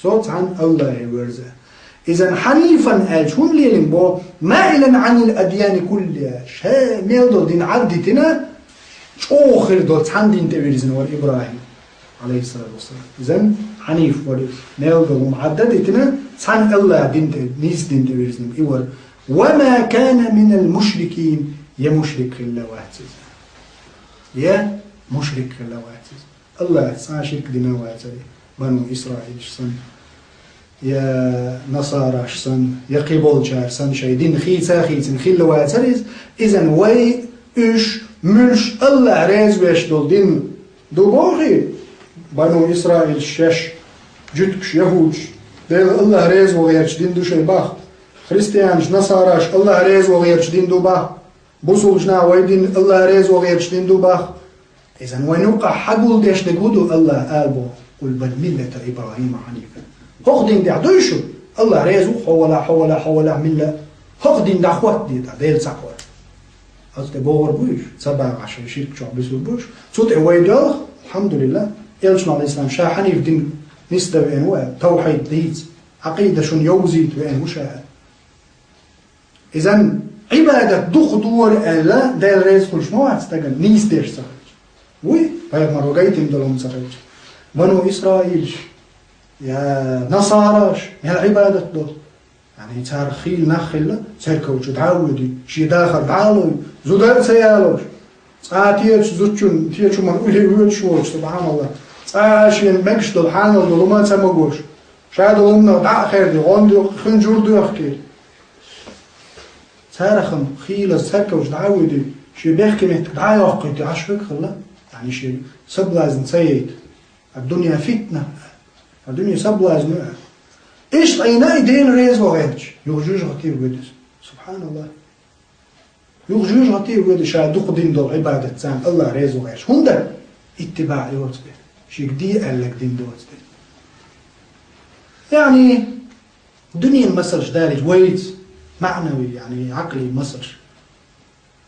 صوت عن الله ورزة. إذا حنيفا أجون ليلمبو مائلا عن الأديان كلها شا ميلدو دين عدتنا آخر دوت عن دين تبيرزن والإبراهيم عليه الصلاة والسلام. إذا حنيف ميلدو معددتنا عن الله دين نيس دين تبيرزن إيور وما كان من المشركين يا مشرك الله واحد يا مشرك الله واحد الله سان شرك دين واحد بنو إسرائيل شسن يا نصارى شسن يا قبول جار سن شيدين خيسا خيسن خيل واتريز إذن وي إيش مش الله ريز ويش دول دين دو باقي بنو إسرائيل شش جدكش يهودش ديل الله ريز وغيرش دين دو شي باخ خريستيانش نصاراش الله ريز وغيرش دين دو باخ بوصولشنا ويدين الله ريز وغيرش دين دو باخ إذن وينوقع حقول ديش نقودو الله آلبو قل بل ملة إبراهيم حنيفا هق دين دع دوشو الله ريزو حولا ملة هق دين دع خوات دي ديل ساقوات أصدق بوغر بوش سبع عشر شرك شعب بسور بوش صوت عويدوغ الحمد لله يلشنا الإسلام شا حنيف دين نسدة بأنواع توحيد ديز عقيدة شن يوزيت بأن مشاهد إذن عبادة دخ دور ألا ديل ريز خلش موعد استقل نيس ديش سخرج وي بايق مروقيتين دولهم سخرج بنو إسرائيل يا نصاراش يا العبادة دول يعني تار خيل نخل سيركوش تعودي شي داخل تعالوا زودار سيالوش تيج زوتشون تيج من أولي ويتشوش سبحان الله عاشين بكش دول حان دول ما تسمعوش شاهد لنا دع خير دي غندي خنجور دو يحكي تارخم خيل سيركوش تعودي شي بيحكي متدعي يحكي عشرك خلا يعني شي سبلازن سيد الدنيا فتنة الدنيا سبلازن إيش عيناي دين ريز وغيرش يغجوج غطير ودس سبحان الله يغجوج غطير ودس شاهد دوق دين دول عبادة سام الله ريز وغيرش هندا اتباع يوتس بي شيك دي قال لك دين دوتس بي يعني دنيا المسرش دارج ويت معنوي يعني عقلي مسرش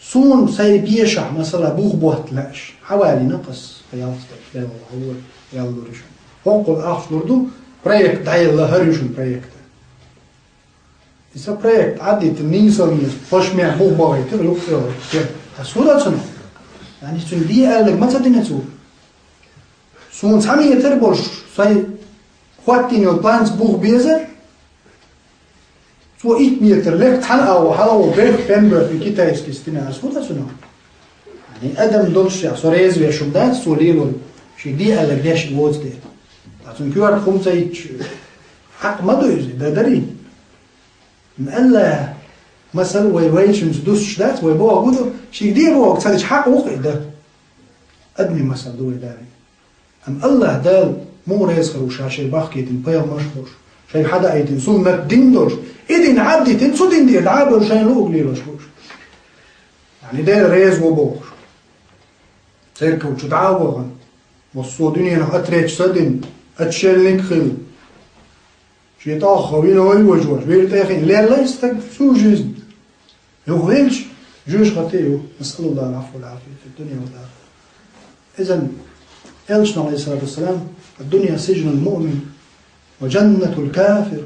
صون سيبيشع مثلا بوغ بوهت لاش حوالي نقص فيالستك يلا هو يلا رشن فوق الأخش بردو projekt da je laharišen projekt. I sa projekt عدت النيسان فاش مع بوغ باغي تغلق هسورة سنة يعني سن دي قال لك ما تصدقنا تسور سون سامي يتربوش ساي خواتين يوبانس بوغ بيزر سو إيت ميتر لك حلقة وحلقة بيخ بينبر في كيتا يسكستنا هسورة سنة يعني أدم دولش يا سوريز ويا شمدات سو ليلو شي دي قال لك ديش ووز دي عشان كيوار خمسة يتش حق ما دويز ده دري نقلا مثلا ويويشن دوس شدات ويبوا وجوده شيء دي بوا كسرش حق وقع ده أدني مثلا دوي داري أم الله دال مو رئيس خروش شيء باخي تنبيع مشهور شيء حدا أيتين سون مردين دوش إدين عبدي تنسو دين دي العابر شيء لوق لي لشوش يعني ده رئيس وبوش سيركو تدعوغن والصودنيا أتريج سدين أتشلنك خل شيء طاخة وين هو الوجوه بيرت أخي لا يستقبل شو جزء يغفلش جوش خطيه نسأل الله العفو والعافية في الدنيا والآخرة. إذن إلشنا عليه الصلاة والسلام الدنيا سجن المؤمن وجنة الكافر.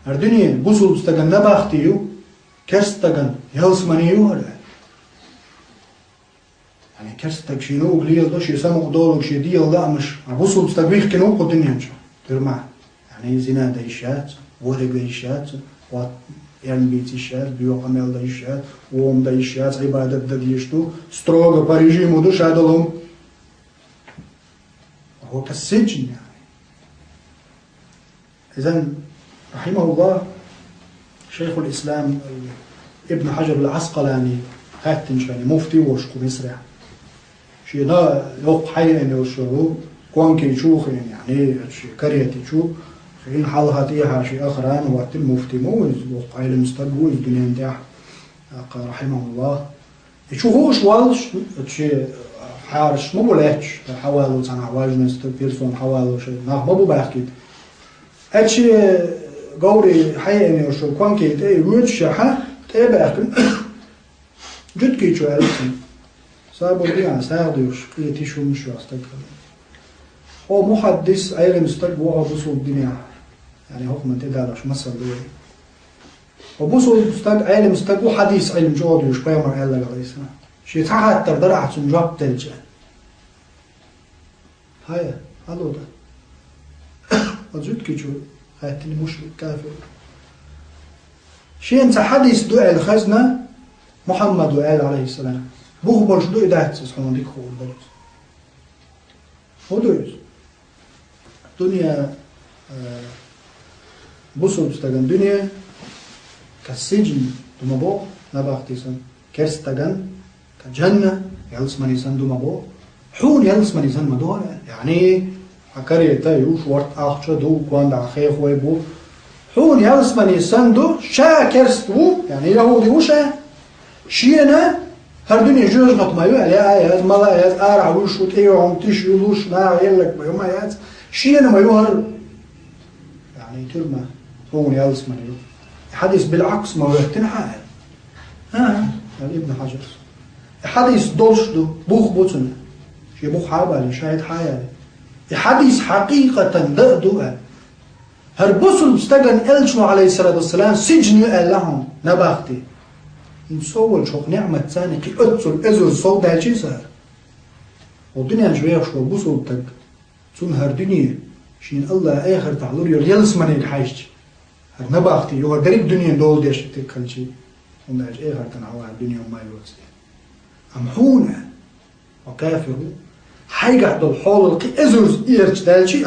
الدنيا بوصل استجن نبختيو كرستجن يلسمنيو هذا يعني كرستك شينو قليل ده شيء سمو دور شيء دي الله مش بوصل استجبيخ كنو قدنيا شو ترمع يعني زنا دايشات ورق دايشات يعني بيتيشات بيو عمل دايشات ووم دايشات عبادة دايشتو ستروغ باريجي مودوش هذا هو كالسجن يعني. إذن رحمه الله شيخ الإسلام ابن حجر العسقلاني هاتنش يعني مفتي وشكو مسرع شي لا يوق حي يعني وشو كوانكي شوخ يعني كريتي شو حين حالها تيها شيء آخران وقت المفتي موز وقع المستقبل الدنيا انتاح رحمه الله يشوف هو شوالش شيء حارش ما بولهش حوالو سنة حواجنا استبيرسون حوالو شيء ما بوباحكي أشي قوري حياني وشو كوانكي تي ويتشحة تي باحكي جد كي شو ألسن سابو بيان ساعدوش كي تيشو مشو استقبل هو محدث علم استقبل وهو بصوا الدنيا يعني حكم تدارش مصر دوي وبصوا استقبل علم استقبل حديث علم جود يش بيوم على الرئيسنا شيء تحت تقدر أحسن جواب تلجأ هاي هذا أزود كيشو هاي تني مشرك كافر شيء أنت حديث دعاء الخزنة محمد وآل عليه السلام بوه برش دعاء دعت سبحان ديك خول برش هو دعاء الدنيا بصوا بستغن دنيا كالسجن دمبو نباختيسن كرستغن كجنة يلسمني سن دمبو حون يلسمني سن مدور يعني حكريتا يوش ورت أخشى دو كوان دا خيخ ويبو حون يلسمني سن دو شا كرستو يعني يهودي وشا شينا هر دنيا جوج غطمايو عليها ياز ملا ياز آرع وش وتيو عم تشيو لوش نا يلك بيوما ياز شينا ما يوهر يعني ترمى هون يلسمني حديث بالعكس ما ويهتن حال يعني ابن حجر حديث دولش دو بوخ بوتن شي بوخ حابالي شاهد حيالي حديث حقيقة دقدو هر بوصل استغن إلشو عليه الصلاة والسلام سجن يقال لهم نباختي إن سوال شوق نعمة ثاني كي أتصل إزر صوت هالشي صار والدنيا جوية شو بوصل تك تون هر دنيا شين الله آخر تعلور يلس منيك حاجتي هر نباختي يو هر قريب دنيا دول ديش تكل شي وناج آخر تنعوها الدنيا وما يوصي أمحونا وكافروا حيقع دول حول القي إزر إيرش دالشي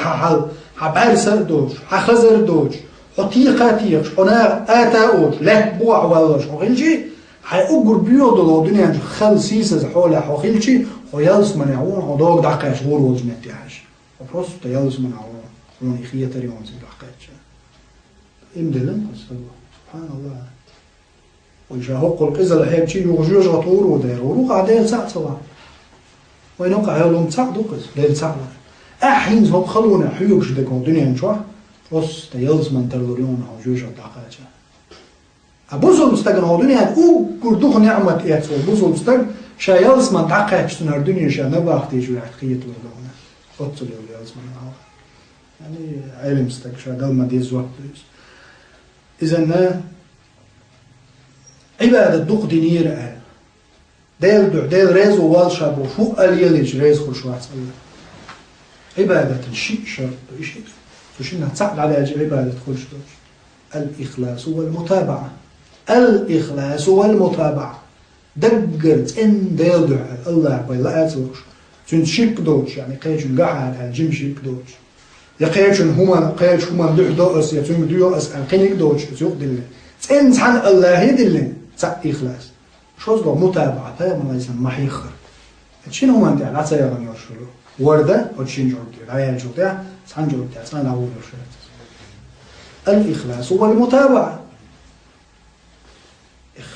حبارسر دوش حخزر دوش حطيقاتيش حنا آتاوش له بوع والش حخيلشي حيقر بيوضو الدنيا خل سيسز حولها حخيلشي ويلس منعون ودوق دقاش غور وجنتياش وفرص يلس منعون وني خيتري ومسك دقاش امدلن سبحان الله ويجاهق القزل هيبشي يغجوج غطور ودير وروق عديل ساعة سوا وين وقع يولهم ساعة دوقز ليل ساعة أحين زهب خلونا حيوك شدكم الدنيا نشوح فص تيلز من ترلوريون وجوج دقاش أبوزل مستقن هو دنيا أو كردوخ نعمة إياتسو أبوزل مستقن شا يلس من دقاش تنهر دنيا شا نباختي جو حقية وردونا أتصل يلس من عوا يعني علم مستقن شا دل ما ديز وقت إذن عبادة دوق دينير ديل ريزو والشابو فوق اليلج ريز خرشوات الله عبادة شيء شرط شيء فشينا تساعد على عبادة خرش الإخلاص والمتابعة الإخلاص والمتابعة دقرت إن ديل دعاء الله بيلا أتلوش تن شيك دوش يعني قيجن قاعد على الجيم شيك دوش يا قيجن هما لح دوس يا تن ديو أس قينك دوش يوق دلنا تن عن الله يدلنا تسع إخلاص شو اسمه متابعة هذا ما يسمى محيخر شنو هو أنت على سيارة يرشلو وردة وتشين جورتي هاي الجورتي سان جورتي سان أول يرشلت الإخلاص والمتابعة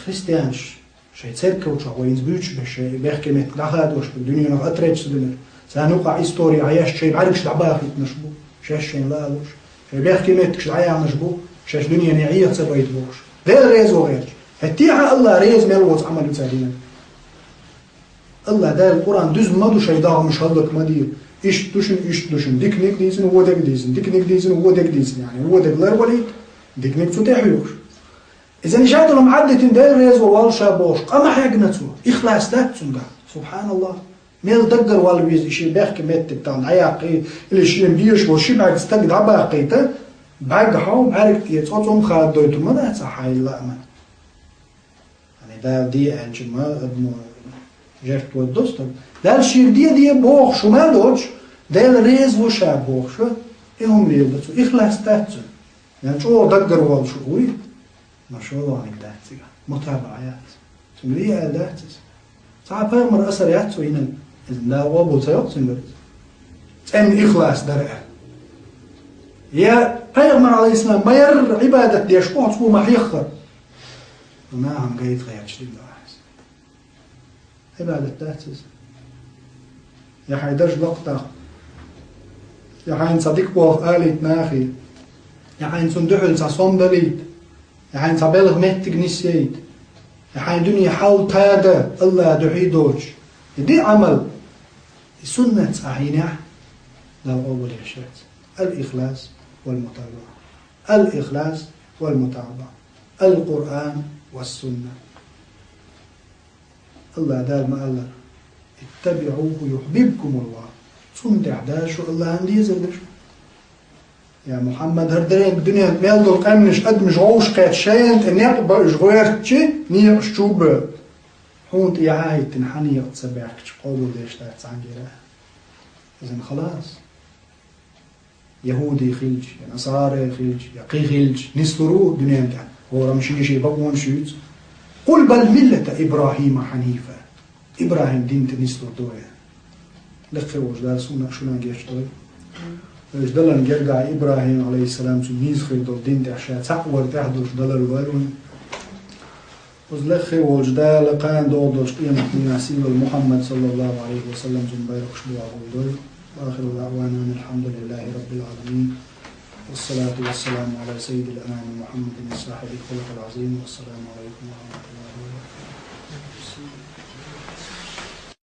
خريستيانش شيء تسرك وشوين زبيوش بشيء بيحكي مت لحد وش بالدنيا نقطرش سدنا سنوقع إستوري عياش شيء بعرفش دعباخي نشبو شاش شيء لا وش شيء بيحكي مت كش عيا نشبو شاش دنيا نعية سبايت بوش غير ريز وغير هتيها الله ريز ملوت عمل يساعدنا الله ده القرآن دوز ما دو شيء ضاع مش هذلك ما دير إيش دوشن ديك نيك ديزن هو ديك ديزن ديك نيك ديزن هو ديك ديزن يعني هو ديك لر وليد ديك نيك تتحيوش إذا نشاهد لهم عدة دير ريز ووالشا بوش أما حاجنته إخلاص ده تسنجا سبحان الله ميل دقر والبيز إشي بيحكي ميت تان عياقي اللي شيء مديرش وشي بعد استجد عباقيته بعد حاوم عارك تيتصوم خالد دويتو ما ده صحيح لا أمان يعني ده دي أنجم ما ابن جرت والدوستم ده الشيء دي بوخ شو ما دوش ده الريز وشا بوخ شو إيهم ليه بتسو إخلاص تاتسو يعني شو دقر والشوي ما شاء الله عليك داتسي متابعات تمرية داتس صعب مر أثر ياتسو هنا إذن لا وابو تيوت سنجرز أن إخلاص درع يا پیغمبر عليه السلام ما ير عبادة ديش قوة ما يخر وما هم قيد غير شديد عبادة داتس يا حيدرش لقطة يا حين صديق بوف آليت ناخي يا حين صندوحل ساسون دليت يا حين صبالغ مهتق نسيت يا حين دنيا حول تادا الله دعي دوش دي عمل سنة صحينة لو أول الشات الإخلاص والمتابعة، الإخلاص والمتابعة، القرآن والسنة. الله دال ما الله اتبعوه يحببكم الله. سنة عداش الله عندي زلش يا محمد هردرين الدنيا ميلدو القمش قد مش غوش قيت شاين تنيق باش غيرتشي نيق شوب هون يعاي تنحني تسبعك قولوا ليش تاعت عنجرة. إذن خلاص يهودي خلج يا نصارى خلج يا قي خلج نسترو الدنيا انت هو رمشي شي بقون شوت قل بل ملة إبراهيم حنيفة. إبراهيم دين تنستر دوية لخي وجدال سونا شونا جيش دوي وجدال نجرقع إبراهيم عليه السلام سنيز خيدو دين تحشا تحور تحدو جدال الوالون وزلخي وجدال قان دودوش قيمة من عسيل محمد صلى الله عليه وسلم زنبايرك شبوع دوي. وآخر دعوانا أن الحمد لله رب العالمين والصلاة والسلام على سيد الأنام محمد صاحب الخلق العظيم والسلام عليكم ورحمة الله وبركاته.